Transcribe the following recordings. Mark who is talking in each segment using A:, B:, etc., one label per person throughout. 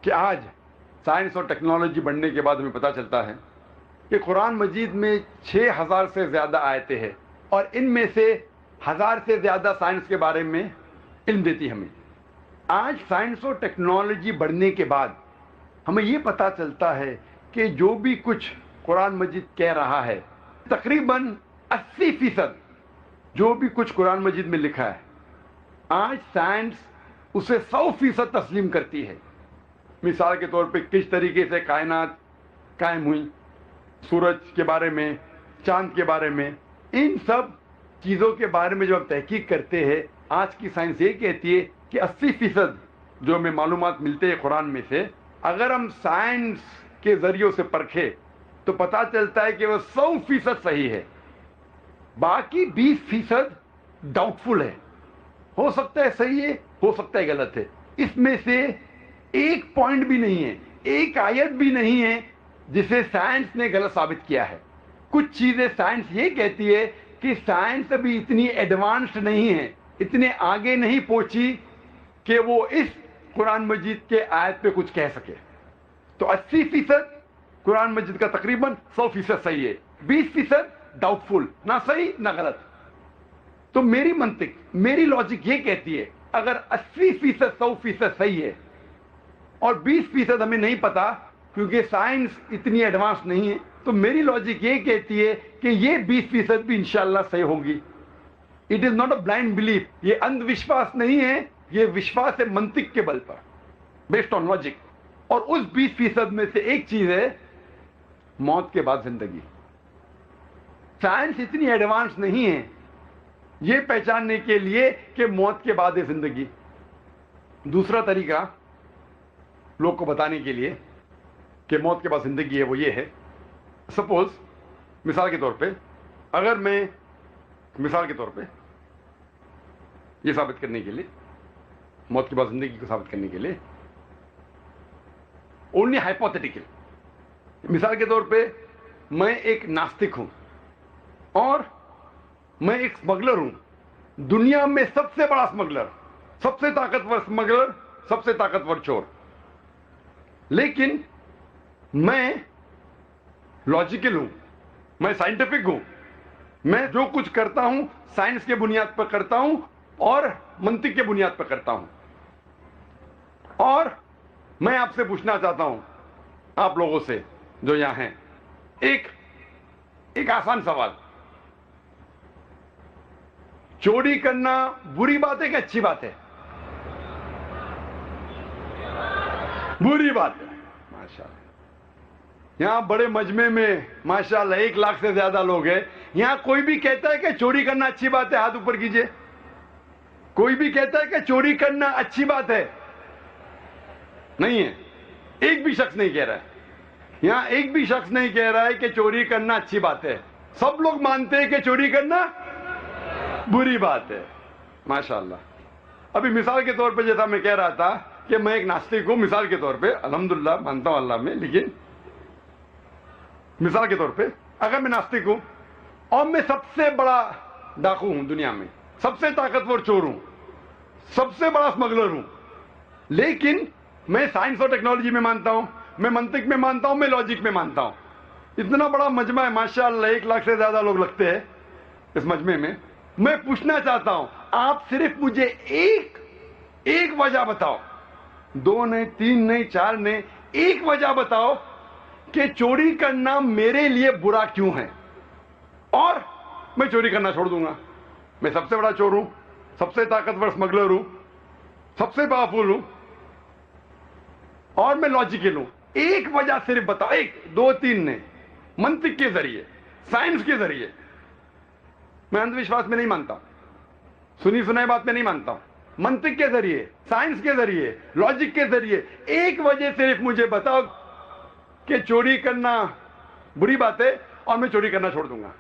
A: کہ آج سائنس اور ٹیکنالوجی بڑھنے کے بعد ہمیں پتہ چلتا ہے کہ قرآن مجید میں 6000 سے زیادہ آیتیں ہیں اور ان میں سے 1000 سے زیادہ سائنس کے بارے میں علم دیتی ہمیں. آج سائنس اور ٹیکنالوجی بڑھنے کے بعد ہمیں یہ پتہ چلتا ہے کہ جو بھی کچھ قرآن مجید کہہ رہا ہے تقریباً 80% جو بھی کچھ قرآن مجید میں لکھا ہے آج سائنس اسے 100% تسلیم کرتی ہے. مثال کے طور پہ کس طریقے سے کائنات قائم ہوئی، سورج کے بارے میں، چاند کے بارے میں، ان سب چیزوں کے بارے میں جب ہم تحقیق کرتے ہیں آج کی سائنس یہ کہتی ہے کہ 80% جو ہمیں معلومات ملتے ہیں قرآن میں سے اگر ہم سائنس کے ذریعوں سے پرکھیں تو پتہ چلتا ہے کہ وہ 100% صحیح ہے. باقی 20% ڈاؤٹ فل ہے، ہو سکتا ہے صحیح ہے، ہو سکتا ہے غلط ہے. اس میں سے ایک پوائنٹ بھی نہیں ہے، ایک آیت بھی نہیں ہے جسے سائنس نے غلط ثابت کیا ہے. کچھ چیزیں سائنس یہ کہتی ہے کہ سائنس ابھی اتنی ایڈوانسڈ نہیں ہے، اتنے آگے نہیں پہنچی کہ وہ اس قرآن مجید کے آیت پہ کچھ کہہ سکے. تو 80% قرآن مجید کا تقریباً 100% صحیح ہے، 20% ڈاؤٹ فل، نہ صحیح نہ غلط. تو میری منطق، میری لاجک یہ کہتی ہے اگر 80% 100% صحیح ہے اور 20% ہمیں نہیں پتا کیونکہ سائنس اتنی ایڈوانس نہیں ہے، تو میری لاجک یہ کہتی ہے کہ یہ 20% بھی انشاءاللہ صحیح ہوگی. It is not a blind belief, یہ اندھ وشواس نہیں ہے، یہ وشواس ہے منطق کے بل پر، بیسڈ آن لاجک. اور اس 20% میں سے ایک چیز ہے موت کے بعد زندگی. سائنس اتنی ایڈوانس نہیں ہے یہ پہچاننے کے لیے کہ موت کے بعد ہے زندگی. دوسرا طریقہ لوگ کو بتانے کے لیے کہ موت کے بعد زندگی ہے وہ یہ ہے، سپوز مثال کے طور پہ اگر میں مثال کے طور پہ یہ ثابت کرنے کے لیے موت کے بعد زندگی کو ثابت کرنے کے لیے اونلی ہائپوتھیٹیکل، مثال کے طور پہ میں ایک ناستک ہوں اور میں ایک اسمگلر ہوں، دنیا میں سب سے بڑا اسمگلر، سب سے طاقتور اسمگلر، سب سے طاقتور چور. لیکن میں لاجیکل ہوں، میں سائنٹیفک ہوں، میں جو کچھ کرتا ہوں سائنس کے بنیاد پر کرتا ہوں اور منطق کے بنیاد پر کرتا ہوں. اور میں آپ سے پوچھنا چاہتا ہوں، آپ لوگوں سے جو یہاں ہیں، ایک آسان سوال، چوری کرنا بری بات ہے کہ اچھی بات ہے؟ بری بات ہے. ماشاءاللہ یہاں بڑے مجمع میں ماشاءاللہ 1 لاکھ سے زیادہ لوگ ہیں. یہاں کوئی بھی کہتا ہے کہ چوری کرنا اچھی بات ہے؟ ہاتھ اوپر کیجئے. کوئی بھی کہتا ہے کہ چوری کرنا اچھی بات ہے؟ نہیں ہے، ایک بھی شخص نہیں کہہ رہا ہے. یہاں ایک بھی شخص نہیں کہہ رہا ہے کہ چوری کرنا اچھی بات ہے. سب لوگ مانتے ہیں کہ چوری کرنا بری بات ہے. ماشاءاللہ. ابھی مثال کے طور پہ جیسا میں کہہ رہا تھا کہ میں ایک ناستک ہوں، مثال کے طور پہ الحمدللہ مانتا ہوں اللہ میں، لیکن مثال کے طور پہ اگر میں ناستک ہوں اور میں سب سے بڑا ڈاکو ہوں دنیا میں، سب سے طاقتور چور ہوں، سب سے بڑا اسمگلر ہوں، لیکن میں سائنس اور ٹیکنالوجی میں مانتا ہوں، میں منطق میں مانتا ہوں، میں لاجک میں مانتا ہوں. اتنا بڑا مجمع ہے ماشاءاللہ، 1 لاکھ سے زیادہ لوگ لگتے ہیں اس مجمع میں. میں پوچھنا چاہتا ہوں آپ صرف مجھے ایک وجہ بتاؤ، 2 نہیں، 3 نہیں، 4 نہیں، ایک وجہ بتاؤ کہ چوری کرنا میرے لیے برا کیوں ہے، اور میں چوری کرنا چھوڑ دوں گا. میں سب سے بڑا چور ہوں، سب سے طاقتور اسمگلر ہوں، سب سے پاورفل ہوں اور میں لاجیکل ہوں. ایک وجہ صرف بتاؤ، 1 2 3 نہیں، منطق کے ذریعے، سائنس کے ذریعے. میں اندھ وشواس میں نہیں مانتا، سنی سنائی بات میں نہیں مانتا ہوں. منطق کے ذریعے، سائنس کے ذریعے، لاجک کے ذریعے ایک وجہ صرف مجھے بتاؤ کہ چوری کرنا بری بات ہے اور میں چوری کرنا چھوڑ دوں گا.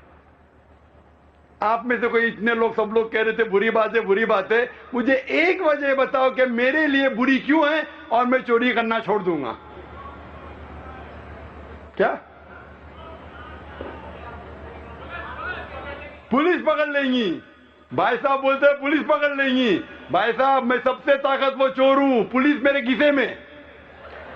A: آپ میں سے کوئی اتنے لوگ، سب لوگ کہہ رہے تھے بری بات ہے بری بات ہے. مجھے ایک وجہ بتاؤ کہ میرے لیے بری کیوں ہے اور میں چوری کرنا چھوڑ دوں گا. کیا پولیس پکڑ لیں گی؟ بھائی صاحب بولتے ہیں پولیس پکڑ لیں گی. بھائی صاحب میں سب سے طاقتور چور ہوں، پولیس میرے گھسے میں.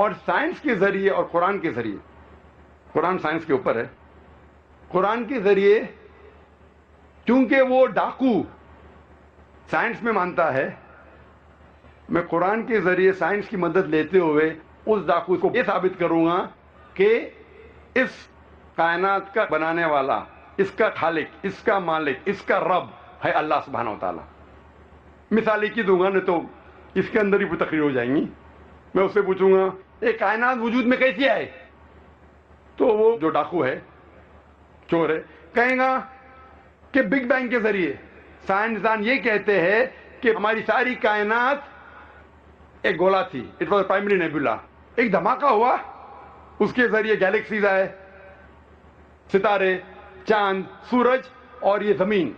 A: اور سائنس کے ذریعے اور قرآن کے ذریعے، قرآن سائنس کے اوپر ہے، قرآن کے ذریعے چونکہ وہ ڈاکو سائنس میں مانتا ہے، میں قرآن کے ذریعے سائنس کی مدد لیتے ہوئے اس ڈاکو کو یہ ثابت کروں گا کہ اس کائنات کا بنانے والا، اس کا خالق، اس کا مالک، اس کا رب ہے اللہ سبحانہ و تعالیٰ۔ مثال ایک ہی دوں گا، نہیں تو اس کے اندر ہی تقریر ہو جائیں گی۔ میں اس سے پوچھوں گا یہ کائنات وجود میں کیسی آئے، تو وہ جو ڈاکو ہے، چور ہے، کہیں گا کہ بگ بینگ کے ذریعے۔ سائنسدان یہ کہتے ہیں کہ ہماری ساری کائنات ایک گولا تھی، اٹ واز پرائمری نیبولا، ایک دھماکہ ہوا، اس کے ذریعے گیلیکسیز آئے، ستارے، چاند، سورج اور یہ زمین۔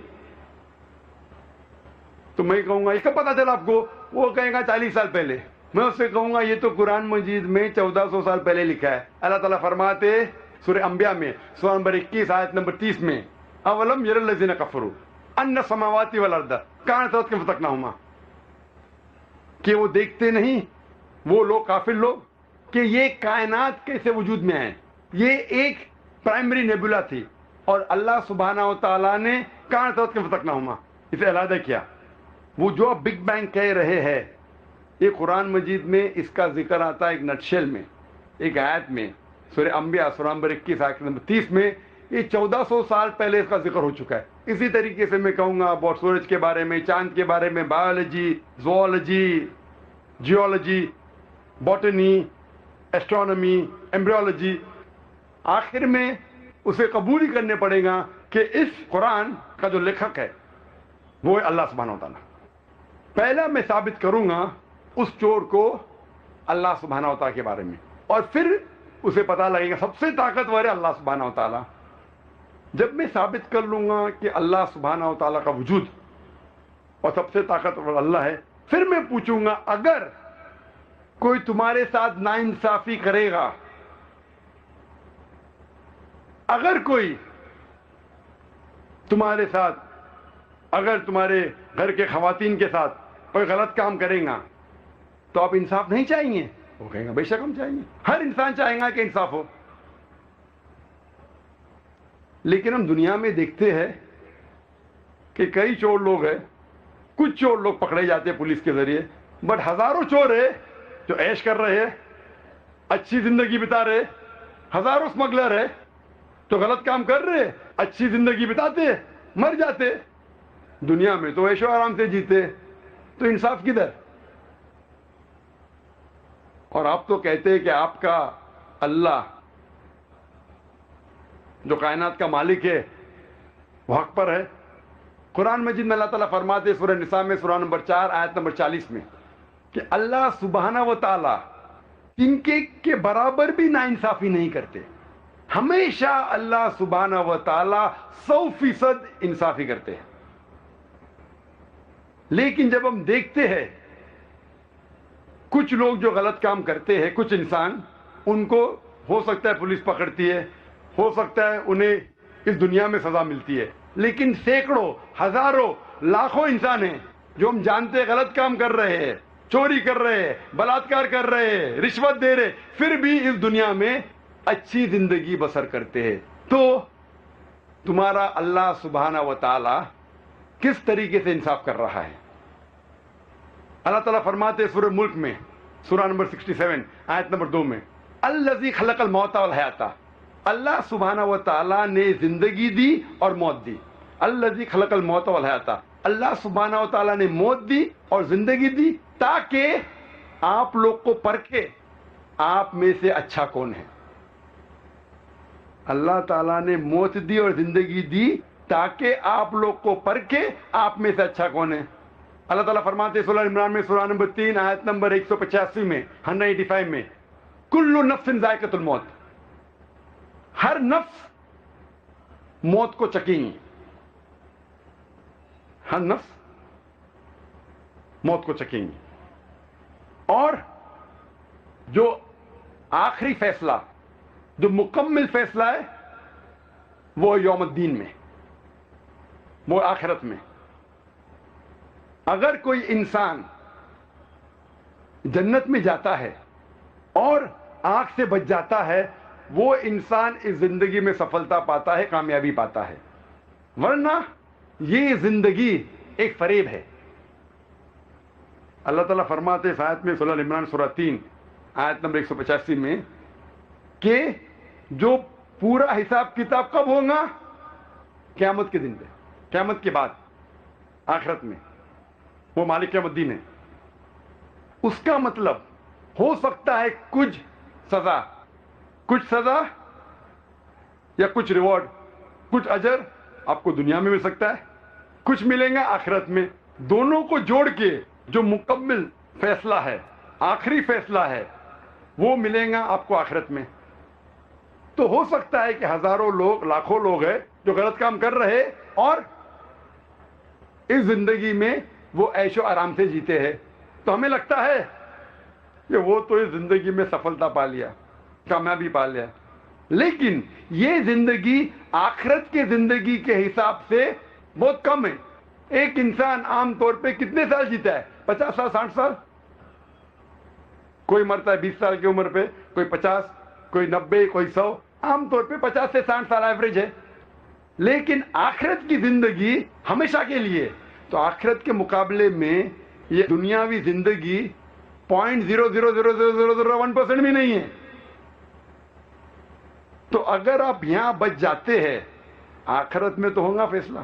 A: تو میں کہوں گا یہ کب پتا چلا آپ کو؟ وہ کہے گا 40 سال پہلے۔ میں اس سے کہوں گا یہ تو قرآن مجید میں 1400 سال پہلے لکھا ہے۔ اللہ تعالیٰ فرماتے سورہ انبیاء میں سورہ نمبر 21 آیت نمبر 30 میں، اولم یر الذین کفروا ان السماوات والارض کانتا رتقا ففتقناہما، کہ وہ دیکھتے نہیں وہ لوگ، کافر لوگ، کہ یہ کائنات کیسے وجود میں آئے۔ یہ ایک پرائمری نیبولا تھی اور اللہ سبحانہ و تعالیٰ نے کانتا رتقا ففتقناہما اسے علیحدہ کیا۔ وہ جو اب بگ بینگ کہہ رہے ہیں، یہ قرآن مجید میں اس کا ذکر آتا ہے ایک نٹشل میں، ایک آیت میں، سورہ انبیاء سورہ نمبر 21 آیت نمبر 30 میں۔ یہ 1400 سال پہلے اس کا ذکر ہو چکا ہے۔ اسی طریقے سے میں کہوں گا اور سورج کے بارے میں، چاند کے بارے میں، biology, zoology, geology, botany, astronomy, embryology, آخر میں اسے قبول ہی کرنے پڑے گا کہ اس قرآن کا جو لکھک ہے وہ ہے اللہ سبحانہ و تعالیٰ۔ پہلا میں ثابت کروں گا اس چور کو اللہ سبحانہ و تعالیٰ کے بارے میں، اور پھر اسے پتہ لگے گا سب سے طاقتور ہے اللہ سبحانہ و تعالیٰ۔ جب میں ثابت کر لوں گا کہ اللہ سبحانہ و تعالیٰ کا وجود اور سب سے طاقتور اللہ ہے، پھر میں پوچھوں گا اگر کوئی تمہارے ساتھ ناانصافی کرے گا، اگر کوئی تمہارے ساتھ، اگر تمہارے گھر کے خواتین کے ساتھ کوئی غلط کام کرے گا تو آپ انصاف نہیں چاہیں گے؟ وہ کہیں گا بے شک ہم چاہیں گے، ہر انسان چاہیں گا کہ انصاف ہو۔ لیکن ہم دنیا میں دیکھتے ہیں کہ کئی چور لوگ ہیں، کچھ چور لوگ پکڑے جاتے ہیں پولیس کے ذریعے، بٹ ہزاروں چور ہیں جو عیش کر رہے ہیں، اچھی زندگی بتا رہے، ہزاروں اسمگلر ہے تو غلط کام کر رہے، اچھی زندگی بتاتے، مر جاتے، دنیا میں تو عیش و آرام سے جیتے، تو انصاف کدھر؟ اور آپ تو کہتے ہیں کہ آپ کا اللہ جو کائنات کا مالک ہے وہ حق پر ہے۔ قرآن مجید میں اللہ تعالیٰ فرماتے ہیں سورہ نساء میں سورہ نمبر 4 آیت نمبر 40 میں کہ اللہ سبحانہ و تعالیٰ ان کے برابر بھی ناانصافی نہیں کرتے، ہمیشہ اللہ سبحانہ و تعالیٰ 100% انصافی کرتے ہیں۔ لیکن جب ہم دیکھتے ہیں کچھ لوگ جو غلط کام کرتے ہیں، کچھ انسان، ان کو ہو سکتا ہے پولیس پکڑتی ہے، ہو سکتا ہے انہیں اس دنیا میں سزا ملتی ہے، لیکن سینکڑوں، ہزاروں، لاکھوں انسان ہیں جو ہم جانتے ہیں غلط کام کر رہے ہیں، چوری کر رہے ہیں، بلاತ್ಕಾರ کر رہے ہیں، رشوت دے رہے، پھر بھی اس دنیا میں اچھی زندگی بسر کرتے ہیں۔ تو تمہارا اللہ سبحانہ و تعالی کس طریقے سے انصاف کر رہا ہے؟ اللہ تعالیٰ فرماتے سورہ ملک میں سورہ نمبر 67 آیت نمبر 2 میں، الذی خلق الموت والحیات، اللہ سبحانہ و تعالیٰ نے زندگی دی اور موت دی۔ الذی خلق الموت والحیات، اللہ سبحانہ و تعالیٰ نے موت دی اور زندگی دی تاکہ آپ لوگ کو پرکھے آپ میں سے اچھا کون ہے۔ اللہ تعالیٰ نے موت دی اور زندگی دی تاکہ آپ لوگ کو پرکھے آپ میں سے اچھا کون ہے۔ اللہ تعالیٰ فرماتے سورہ عمران میں سورہ نمبر 3 آیت نمبر 185 میں 185 میں، کل نفس ذائقۃ الموت، ہر نفس موت کو چکیں گی، ہر نفس موت کو چکیں گی۔ اور جو آخری فیصلہ، جو مکمل فیصلہ ہے وہ یوم الدین میں، وہ آخرت میں۔ اگر کوئی انسان جنت میں جاتا ہے اور آنکھ سے بچ جاتا ہے وہ انسان اس زندگی میں سفلتا پاتا ہے, کامیابی پاتا ہے. ورنہ یہ زندگی ایک فریب ہے. اللہ تعالیٰ فرماتے ہیں اس آیت میں, سورہ عمران سورہ 3 آیت نمبر 185 میں, کہ جو پورا حساب کتاب کب ہوگا؟ قیامت کے دن پہ, قیامت کے بعد, آخرت میں. وہ مالک قیامت الدین ہے. اس کا مطلب ہو سکتا ہے کچھ سزا یا کچھ ریوارڈ, کچھ اجر آپ کو دنیا میں مل سکتا ہے, کچھ ملیں گا آخرت میں. دونوں کو جوڑ کے جو مکمل فیصلہ ہے, آخری فیصلہ ہے, وہ ملیں گا آپ کو آخرت میں. تو ہو سکتا ہے کہ ہزاروں لوگ, لاکھوں لوگ ہیں جو غلط کام کر رہے اور اس زندگی میں وہ عیش و آرام سے جیتے ہیں. تو ہمیں لگتا ہے کہ وہ تو اس زندگی میں سفلتا پا لیا, کامیابی پا لیا. لیکن یہ زندگی آخرت کے زندگی کے حساب سے بہت کم ہے. ایک انسان عام طور پہ کتنے سال جیتا ہے؟ 50 سال, 60 سال. کوئی مرتا ہے 20 سال کی عمر پہ, کوئی 50, کوئی 90, کوئی 100. عام طور پہ 50 سے 60 سال ایوریج ہے. لیکن آخرت کی زندگی ہمیشہ کے لیے. تو آخرت کے مقابلے میں یہ دنیاوی زندگی 0.00001% بھی نہیں ہے. تو اگر آپ یہاں بچ جاتے ہیں, آخرت میں تو ہوگا فیصلہ.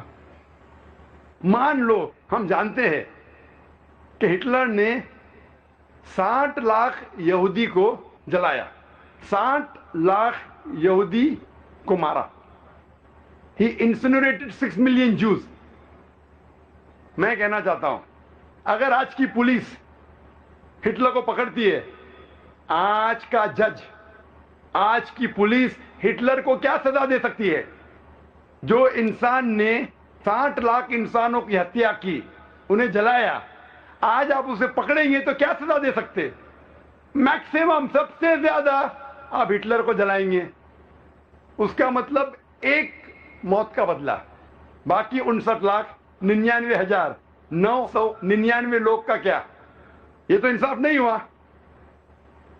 A: مان لو ہم جانتے ہیں کہ ہٹلر نے 60 لاکھ یہودی کو جلایا, 60 لاکھ یہودی کو مارا. He incinerated 6 million Jews. میں کہنا چاہتا ہوں, اگر آج کی پولیس ہٹلر کو پکڑتی ہے, آج کا جج, آج کی پولیس ہٹلر کو کیا سزا دے سکتی ہے؟ جو انسان نے 60 لاکھ انسانوں کی ہتیا کی, انہیں جلایا, آج آپ اسے پکڑیں گے تو کیا سزا دے سکتے؟ میکسیمم, سب سے زیادہ آپ ہٹلر کو جلائیں گے. اس کا مطلب ایک موت کا بدلہ, باقی 59,99,999 لوگ کا کیا؟ یہ تو انصاف نہیں ہوا.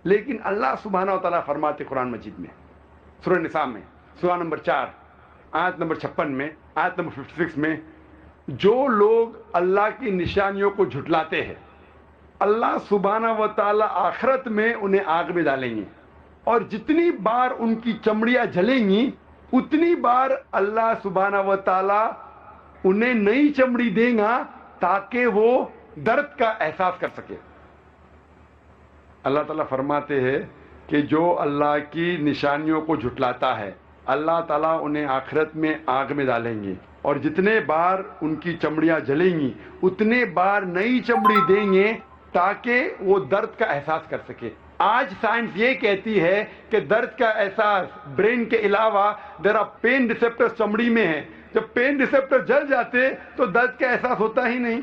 A: لیکن اللہ سبحانہ و تعالیٰ فرماتے قرآن مجید میں, سورہ نساء میں, سورہ نمبر 4 آیت نمبر 56 میں, آیت نمبر 56 میں, جو لوگ اللہ کی نشانیوں کو جھٹلاتے ہیں, اللہ سبحانہ و تعالیٰ آخرت میں انہیں آگ میں ڈالیں گے, اور جتنی بار ان کی چمڑیاں جلیں گی اتنی بار اللہ سبحانہ و تعالیٰ انہیں نئی چمڑی دے گا تاکہ وہ درد کا احساس کر سکے. اللہ تعالیٰ فرماتے ہیں کہ جو اللہ کی نشانیوں کو جھٹلاتا ہے, اللہ تعالیٰ انہیں آخرت میں آگ میں ڈالیں گے, اور جتنے بار ان کی چمڑیاں جلیں گی اتنے بار نئی چمڑی دیں گے تاکہ وہ درد کا احساس کر سکے. آج سائنس یہ کہتی ہے کہ درد کا احساس برین کے علاوہ دیر آر پین ریسپٹر چمڑی میں ہے. جب پین ریسپٹر جل جاتے تو درد کا احساس ہوتا ہی نہیں.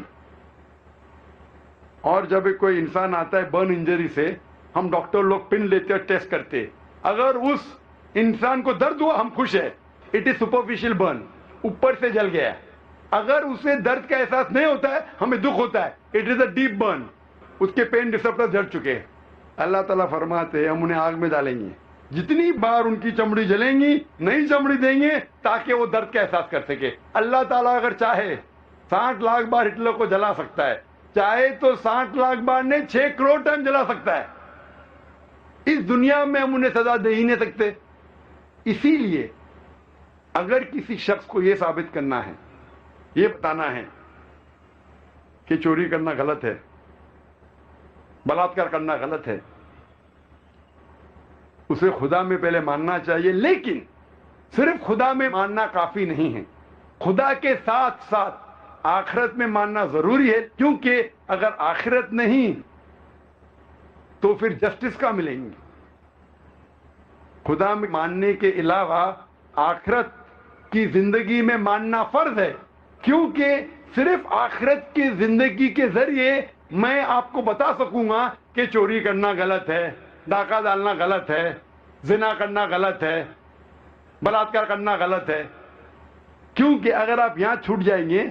A: اور جب کوئی انسان آتا ہے برن انجری سے, ہم ڈاکٹر لوگ پن لیتے اور ٹیسٹ کرتے, اگر اس انسان کو درد ہوا ہم خوش ہے, اٹ از سپرفیشل برن, اوپر سے جل گیا. اگر اسے درد کا احساس نہیں ہوتا ہے ہمیں دکھ ہوتا ہے, it is a deep burn, اس کے پین ریسپٹر جل چکے. اللہ تعالیٰ فرماتے ہیں ہم انہیں آگ میں ڈالیں گے, جتنی بار ان کی چمڑی جلیں گی نئی چمڑی دیں گے تاکہ وہ درد کا احساس کر سکے. اللہ تعالیٰ اگر چاہے 60 لاکھ بار ہٹلر کو جلا سکتا ہے, چاہے تو 60 لاکھ بار نے 6 کروڑ ٹائم جلا سکتا ہے. اس دنیا میں ہم انہیں سزا دے ہی نہیں سکتے. اسی لیے اگر کسی شخص کو یہ ثابت کرنا ہے, یہ بتانا ہے کہ چوری کرنا غلط ہے, بلاತ್کار کرنا غلط ہے, اسے خدا میں پہلے ماننا چاہیے. لیکن صرف خدا میں ماننا کافی نہیں ہے, خدا کے ساتھ ساتھ آخرت میں ماننا ضروری ہے, کیونکہ اگر آخرت نہیں تو پھر جسٹس کا ملیں گی. خدا میں ماننے کے علاوہ آخرت کی زندگی میں ماننا فرض ہے, کیونکہ صرف آخرت کی زندگی کے ذریعے میں آپ کو بتا سکوں گا کہ چوری کرنا غلط ہے, ڈاکہ ڈالنا غلط ہے, زنا کرنا غلط ہے, بلاತ್کار کرنا غلط ہے. کیونکہ اگر آپ یہاں چھوٹ جائیں گے,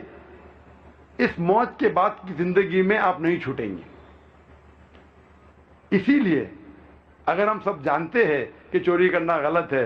A: اس موت کے بعد کی زندگی میں آپ نہیں چھوٹیں گے. اسی لیے اگر ہم سب جانتے ہیں کہ چوری کرنا غلط ہے،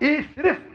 A: یہ صرف